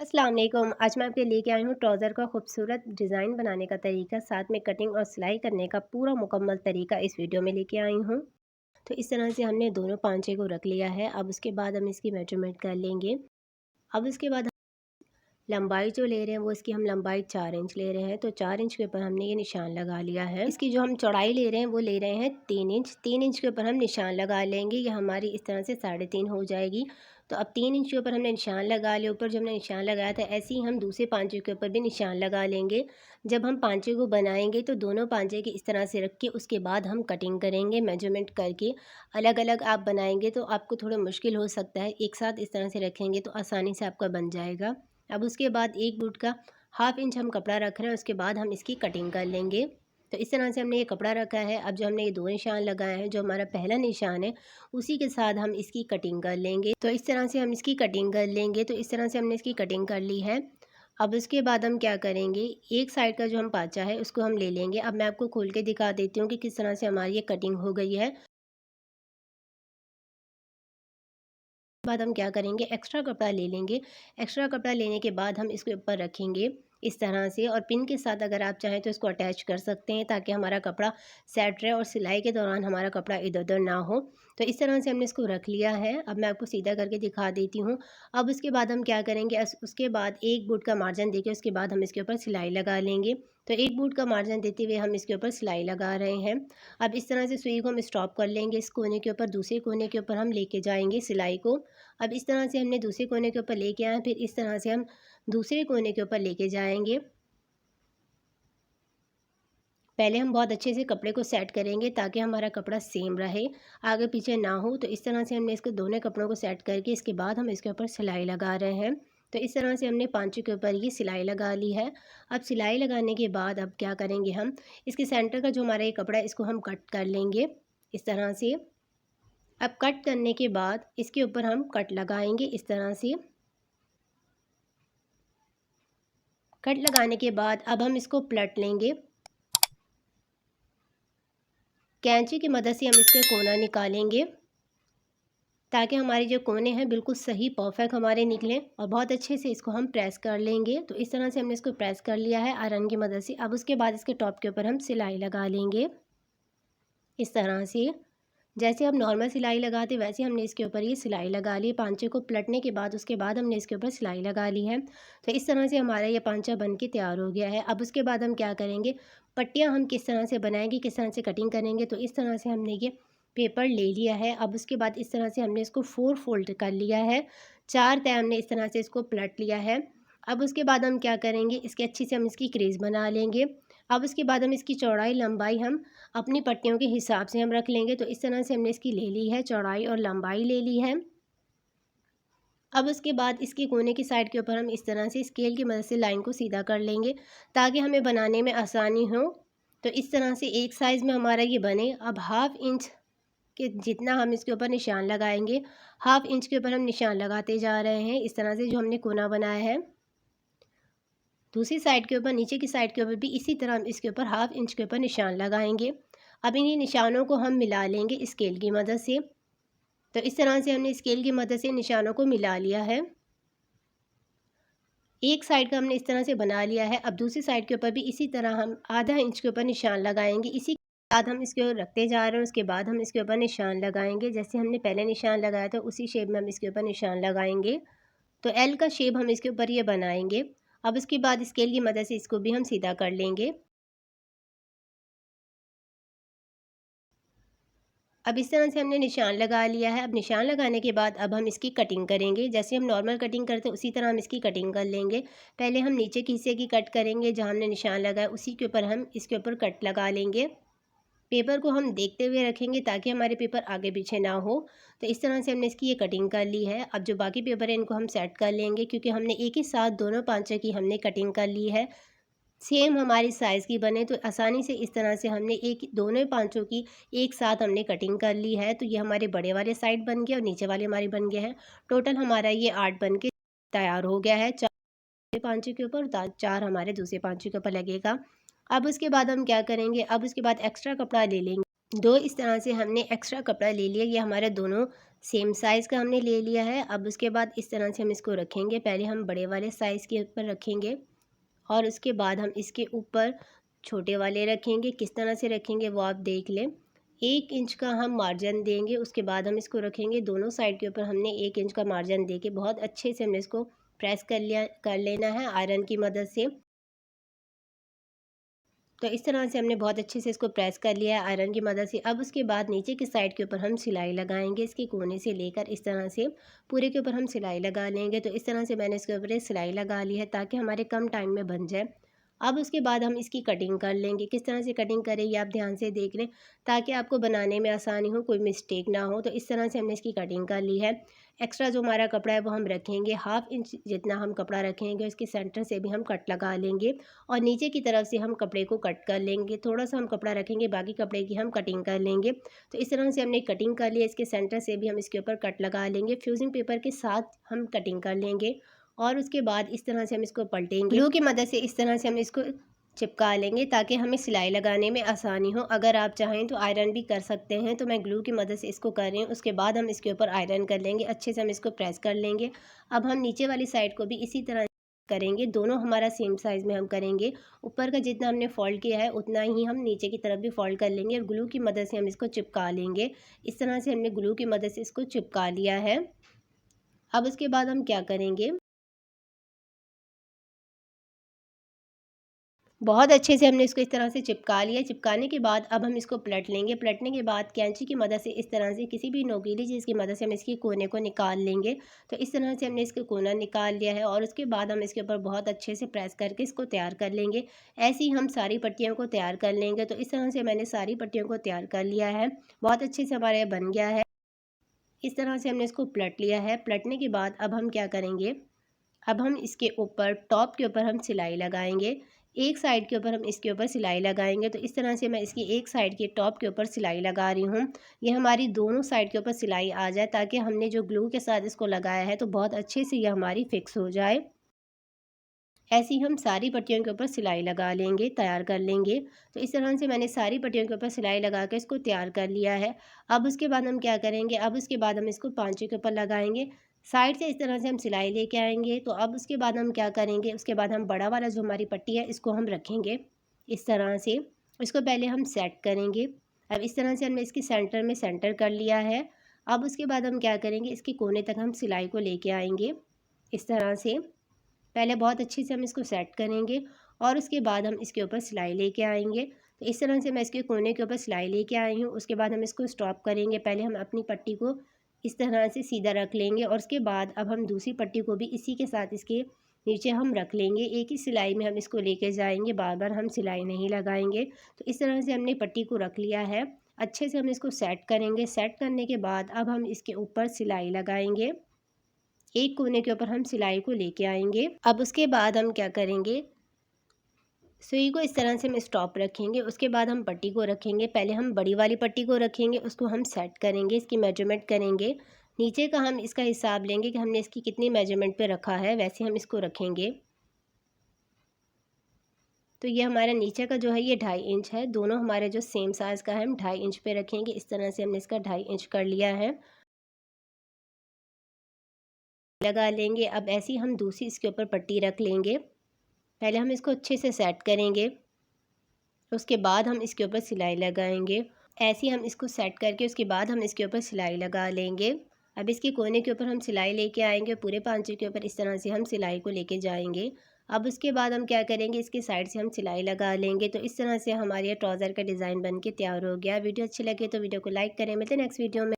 अस्सलाम वालेकुम। आज मैं आपके लेके आई हूँ ट्राउज़र का खूबसूरत डिज़ाइन बनाने का तरीका, साथ में कटिंग और सिलाई करने का पूरा मुकम्मल तरीका इस वीडियो में लेके आई हूँ। तो इस तरह से हमने दोनों पांचे को रख लिया है। अब उसके बाद हम इसकी मेजरमेंट कर लेंगे। अब उसके बाद लंबाई जो ले रहे हैं वो इसकी हम लंबाई 4 इंच ले रहे हैं। तो 4 इंच के ऊपर हमने ये निशान लगा लिया है। इसकी जो हम चौड़ाई ले रहे हैं वो ले रहे हैं 3 इंच। 3 इंच के ऊपर हम निशान लगा लेंगे। ये हमारी इस तरह से 3.5 हो जाएगी। तो अब 3 इंच के ऊपर हमने निशान लगा लिया। ऊपर जो हमने निशान लगाया था ऐसे ही हम दूसरे पांचे के ऊपर भी निशान लगा लेंगे। जब हम पांचे को बनाएंगे तो दोनों पांचे के इस तरह से रख के उसके बाद हम कटिंग करेंगे मेजरमेंट करके। अलग अलग आप बनाएंगे तो आपको थोड़ा मुश्किल हो सकता है, एक साथ इस तरह से रखेंगे तो आसानी से आपका बन जाएगा। अब उसके बाद एक बूट का हाफ इंच हम कपड़ा रख रहे हैं, उसके बाद हम इसकी कटिंग कर लेंगे। तो इस तरह से हमने ये कपड़ा रखा है। अब जो हमने ये 2 निशान लगाए हैं, जो हमारा पहला निशान है उसी के साथ हम इसकी कटिंग कर लेंगे। तो इस तरह से हम इसकी कटिंग कर लेंगे। तो इस तरह से हमने इसकी कटिंग कर ली है। अब उसके बाद हम क्या करेंगे, एक साइड का जो हम पाँचा है उसको हम ले लेंगे। अब मैं आपको खोल के दिखा देती हूँ कि किस तरह से हमारी ये कटिंग हो गई है। बाद हम क्या करेंगे, एक्स्ट्रा कपड़ा ले लेंगे। एक्स्ट्रा कपड़ा लेने के बाद हम इसके ऊपर रखेंगे इस तरह से, और पिन के साथ अगर आप चाहें तो इसको अटैच कर सकते हैं ताकि हमारा कपड़ा सेट रहे और सिलाई के दौरान हमारा कपड़ा इधर उधर ना हो। तो इस तरह से हमने इसको रख लिया है। अब मैं आपको सीधा करके दिखा देती हूँ। अब उसके बाद हम क्या करेंगे, उसके बाद एक बूट का मार्जिन देके उसके बाद हम इसके ऊपर सिलाई लगा लेंगे। तो एक बूट का मार्जिन देते हुए हम इसके ऊपर सिलाई लगा रहे हैं। अब इस तरह से सुई को हम स्टॉप कर लेंगे। इस कोने के ऊपर दूसरे कोने के ऊपर हम लेके जाएंगे सिलाई को। अब इस तरह से हमने दूसरे कोने के ऊपर लेके आए, फिर इस तरह से हम दूसरे कोने के ऊपर लेके जाएंगे। पहले हम बहुत अच्छे से कपड़े को सेट करेंगे ताकि हमारा कपड़ा सेम रहे, आगे पीछे ना हो। तो इस तरह से हमने इसको दोनों कपड़ों को सेट करके इसके बाद हम इसके ऊपर सिलाई लगा रहे हैं। तो इस तरह से हमने पांचों के ऊपर ये सिलाई लगा ली है। अब सिलाई लगाने के बाद अब क्या करेंगे, हम इसके सेंटर का जो हमारा ये कपड़ा है इसको हम कट कर लेंगे इस तरह से। अब कट करने के बाद इसके ऊपर हम कट लगाएंगे इस तरह से। कट लगाने के बाद अब हम इसको पलट लेंगे। कैंची की मदद से हम इसके कोना निकालेंगे ताकि हमारे जो कोने हैं बिल्कुल सही परफेक्ट हमारे निकलें, और बहुत अच्छे से इसको हम प्रेस कर लेंगे। तो इस तरह से हमने इसको प्रेस कर लिया है आयरन की मदद से। अब उसके बाद इसके टॉप के ऊपर हम सिलाई लगा लेंगे इस तरह से। जैसे हम नॉर्मल सिलाई लगाते वैसे हमने इसके ऊपर ये सिलाई लगा ली। पांचे को पलटने के बाद उसके बाद हमने इसके ऊपर सिलाई लगा ली है। तो इस तरह से हमारा ये पांचा बन के तैयार हो गया है। अब उसके बाद हम क्या करेंगे, पट्टियाँ हम किस तरह से बनाएंगे, किस तरह से कटिंग करेंगे। तो इस तरह से हमने ये पेपर ले लिया है। अब उसके बाद इस तरह से हमने इसको 4 फोल्ड कर लिया है, 4 तय हमने इस तरह से इसको पलट लिया है। अब उसके बाद हम क्या करेंगे, इसके अच्छी से हम इसकी क्रेज़ बना लेंगे। अब उसके बाद हम इसकी चौड़ाई लंबाई हम अपनी पट्टियों के हिसाब से हम रख लेंगे। तो इस तरह से हमने इसकी ले ली है, चौड़ाई और लंबाई ले ली है। अब उसके बाद इसके कोने की साइड के ऊपर हम इस तरह से स्केल की मदद से लाइन को सीधा कर लेंगे ताकि हमें बनाने में आसानी हो। तो इस तरह से एक साइज़ में हमारा ये बने। अब हाफ इंच के जितना हम इसके ऊपर निशान लगाएंगे, हाफ इंच के ऊपर हम निशान लगाते जा रहे हैं इस तरह से, जो हमने कोना बनाया है। दूसरी साइड के ऊपर, नीचे की साइड के ऊपर भी इसी तरह हम इसके ऊपर हाफ इंच के ऊपर निशान लगाएंगे। अब इन्हीं निशानों को हम मिला लेंगे स्केल की मदद से। तो इस तरह से हमने स्केल की मदद से निशानों को मिला लिया है। एक साइड का हमने इस तरह से बना लिया है। अब दूसरी साइड के ऊपर भी इसी तरह हम आधा इंच के ऊपर निशान लगाएंगे। इसी के बाद हम इसके ऊपर रखते जा रहे हैं, उसके बाद हम इसके ऊपर निशान लगाएंगे। जैसे हमने पहले निशान लगाया था उसी शेप में हम इसके ऊपर निशान लगाएंगे। तो एल का शेप हम इसके ऊपर ये बनाएंगे। अब उसके बाद स्केल की मदद से इसको भी हम सीधा कर लेंगे। अब इस तरह से हमने निशान लगा लिया है। अब निशान लगाने के बाद अब हम इसकी कटिंग करेंगे। जैसे हम नॉर्मल कटिंग करते हैं उसी तरह हम इसकी कटिंग कर लेंगे। पहले हम नीचे के हिस्से की कट करेंगे, जहाँ हमने निशान लगाया उसी के ऊपर हम इसके ऊपर कट लगा लेंगे। पेपर को हम देखते हुए रखेंगे ताकि हमारे पेपर आगे पीछे ना हो। तो इस तरह से हमने इसकी ये कटिंग कर ली है। अब जो बाकी पेपर है इनको हम सेट कर लेंगे, क्योंकि हमने एक ही साथ दोनों पांचे की हमने कटिंग कर ली है, सेम हमारी साइज़ की बने। तो आसानी से इस तरह से हमने एक दोनों पांचों की एक साथ हमने कटिंग कर ली है। तो ये हमारे बड़े वाले साइड बन गए और नीचे वाले हमारे बन गए हैं। टोटल हमारा ये 8 बन के तैयार हो गया है। 4 पांचों के ऊपर, 4 हमारे दूसरे पांचों के ऊपर लगेगा। अब उसके बाद हम क्या करेंगे, अब उसके बाद एक्स्ट्रा कपड़ा ले लेंगे। दो इस तरह से हमने एक्स्ट्रा कपड़ा ले लिया, ये हमारा दोनों सेम साइज़ का हमने ले लिया है। अब उसके बाद इस तरह से हम इसको रखेंगे, पहले हम बड़े वाले साइज़ के ऊपर रखेंगे और उसके बाद हम इसके ऊपर छोटे वाले रखेंगे। किस तरह से रखेंगे वो आप देख लें। 1 इंच का हम मार्जिन देंगे, उसके बाद हम इसको रखेंगे। दोनों साइड के ऊपर हमने 1 इंच का मार्जिन दे के बहुत अच्छे से हमने इसको प्रेस कर लेना है आयरन की मदद से। तो इस तरह से हमने बहुत अच्छे से इसको प्रेस कर लिया है आयरन की मदद से। अब उसके बाद नीचे की साइड के ऊपर हम सिलाई लगाएंगे, इसके कोने से लेकर इस तरह से पूरे के ऊपर हम सिलाई लगा लेंगे। तो इस तरह से मैंने इसके ऊपर सिलाई लगा ली है ताकि हमारे कम टाइम में बन जाए। अब उसके बाद हम इसकी कटिंग कर लेंगे। किस तरह से कटिंग करें ये आप ध्यान से देख लें ताकि आपको बनाने में आसानी हो, कोई मिस्टेक ना हो। तो इस तरह से हमने इसकी कटिंग कर ली है। एक्स्ट्रा जो हमारा कपड़ा है वो हम रखेंगे, 1/2 इंच जितना हम कपड़ा रखेंगे उसके सेंटर से भी हम कट लगा लेंगे और नीचे की तरफ से हम कपड़े को कट कर लेंगे। थोड़ा सा हम कपड़ा रखेंगे, बाकी कपड़े की हम कटिंग कर लेंगे। तो इस तरह से हमने कटिंग कर ली है, इसके सेंटर से भी हम इसके ऊपर कट लगा लेंगे। फ्यूजिंग पेपर के साथ हम कटिंग कर लेंगे और उसके बाद इस तरह से हम इसको पलटेंगे। ग्लू की मदद से इस तरह से हम इसको चिपका लेंगे ताकि हमें सिलाई लगाने में आसानी हो। अगर आप चाहें तो आयरन भी कर सकते हैं, तो मैं ग्लू की मदद से इसको कर रही हूँ। उसके बाद हम इसके ऊपर आयरन कर लेंगे, अच्छे से हम इसको प्रेस कर लेंगे। अब हम नीचे वाली साइड को भी इसी तरह करेंगे, दोनों हमारा सेम साइज़ में हम करेंगे। ऊपर का जितना हमने फ़ोल्ड किया है उतना ही हम नीचे की तरफ भी फ़ोल्ड कर लेंगे और ग्लू की मदद से हम इसको चिपका लेंगे। इस तरह से हमने ग्लू की मदद से इसको चिपका लिया है। अब उसके बाद हम क्या करेंगे, बहुत अच्छे से हमने इसको इस तरह से चिपका लिया। चिपकाने के बाद अब हम इसको पलट लेंगे। पलटने के बाद कैंची की मदद से इस तरह से किसी भी नोकीली चीज़ की मदद से हम इसके कोने को निकाल लेंगे। तो इस तरह से हमने इसका कोना निकाल लिया है और उसके बाद हम इसके ऊपर बहुत अच्छे से प्रेस करके इसको तैयार कर लेंगे। ऐसे ही हम सारी पट्टियों को तैयार कर लेंगे। तो इस तरह से मैंने सारी पट्टियों को तैयार कर लिया है, बहुत अच्छे से हमारा ये बन गया है। इस तरह से हमने इसको पलट लिया है। पलटने के बाद अब हम क्या करेंगे, अब हम इसके ऊपर टॉप के ऊपर हम सिलाई लगाएंगे। एक साइड के ऊपर हम इसके ऊपर सिलाई लगाएंगे। तो इस तरह से मैं इसकी एक साइड के टॉप के ऊपर सिलाई लगा रही हूँ। ये हमारी दोनों साइड के ऊपर सिलाई आ जाए ताकि हमने जो ग्लू के साथ इसको लगाया है तो बहुत अच्छे से ये हमारी फिक्स हो जाए। ऐसे ही हम सारी पट्टियों के ऊपर सिलाई लगा लेंगे, तैयार कर लेंगे। तो इस तरह से मैंने सारी पट्टियों के ऊपर सिलाई लगा कर इसको तैयार कर लिया है। अब उसके बाद हम क्या करेंगे, अब उसके बाद हम इसको पाँचों के ऊपर लगाएंगे। साइड से इस तरह से हम सिलाई लेके आएंगे। तो अब उसके बाद हम क्या करेंगे, उसके बाद हम बड़ा वाला जो हमारी पट्टी है इसको हम रखेंगे इस तरह से। इसको पहले हम सेट करेंगे। अब इस तरह से हमने इसके सेंटर में सेंटर कर लिया है। अब उसके बाद हम क्या करेंगे, इसके कोने तक हम सिलाई को लेके आएंगे इस तरह से। पहले बहुत अच्छे से हम इसको सेट करेंगे और उसके बाद हम इसके ऊपर सिलाई लेके आएंगे। तो इस तरह से मैं इसके कोने के ऊपर सिलाई लेके आई हूँ। उसके बाद हम इसको स्टॉप करेंगे। पहले हम अपनी पट्टी को इस तरह से सीधा रख लेंगे और उसके बाद अब हम दूसरी पट्टी को भी इसी के साथ इसके नीचे हम रख लेंगे। एक ही सिलाई में हम इसको लेके जाएंगे, बार बार हम सिलाई नहीं लगाएंगे। तो इस तरह से हमने पट्टी को रख लिया है। अच्छे से हम इसको सेट करेंगे। सेट करने के बाद अब हम इसके ऊपर सिलाई लगाएंगे। एक कोने के ऊपर हम सिलाई को लेके आएंगे। अब उसके बाद हम क्या करेंगे, सुई को इस तरह से हम स्टॉप रखेंगे। उसके बाद हम पट्टी को रखेंगे। पहले हम बड़ी वाली पट्टी को रखेंगे, उसको हम सेट करेंगे, इसकी मेजरमेंट करेंगे। नीचे का हम इसका हिसाब लेंगे कि हमने इसकी कितनी मेजरमेंट पे रखा है, वैसे हम इसको रखेंगे। तो ये हमारा नीचे का जो है ये 2.5 इंच है। दोनों हमारे जो सेम साइज़ का है हम 2.5 इंच पे रखेंगे। इस तरह से हमने इसका 2.5 इंच कर लिया है, लगा लेंगे। अब ऐसे ही हम दूसरी इसके ऊपर पट्टी रख लेंगे। पहले हम इसको अच्छे से सेट करेंगे, उसके बाद हम इसके ऊपर सिलाई लगाएंगे। ऐसे ही हम इसको सेट करके उसके बाद हम इसके ऊपर सिलाई लगा लेंगे। अब इसके कोने के ऊपर हम सिलाई लेके आएंगे, पूरे पांचे के ऊपर इस तरह से हम सिलाई को लेके जाएंगे। अब उसके बाद हम क्या करेंगे, इसके साइड से हम सिलाई लगा लेंगे। तो इस तरह से हमारे ट्राउज़र का डिज़ाइन बन के तैयार हो गया। वीडियो अच्छी लगे तो वीडियो को लाइक करें। मिलते हैं नेक्स्ट वीडियो में।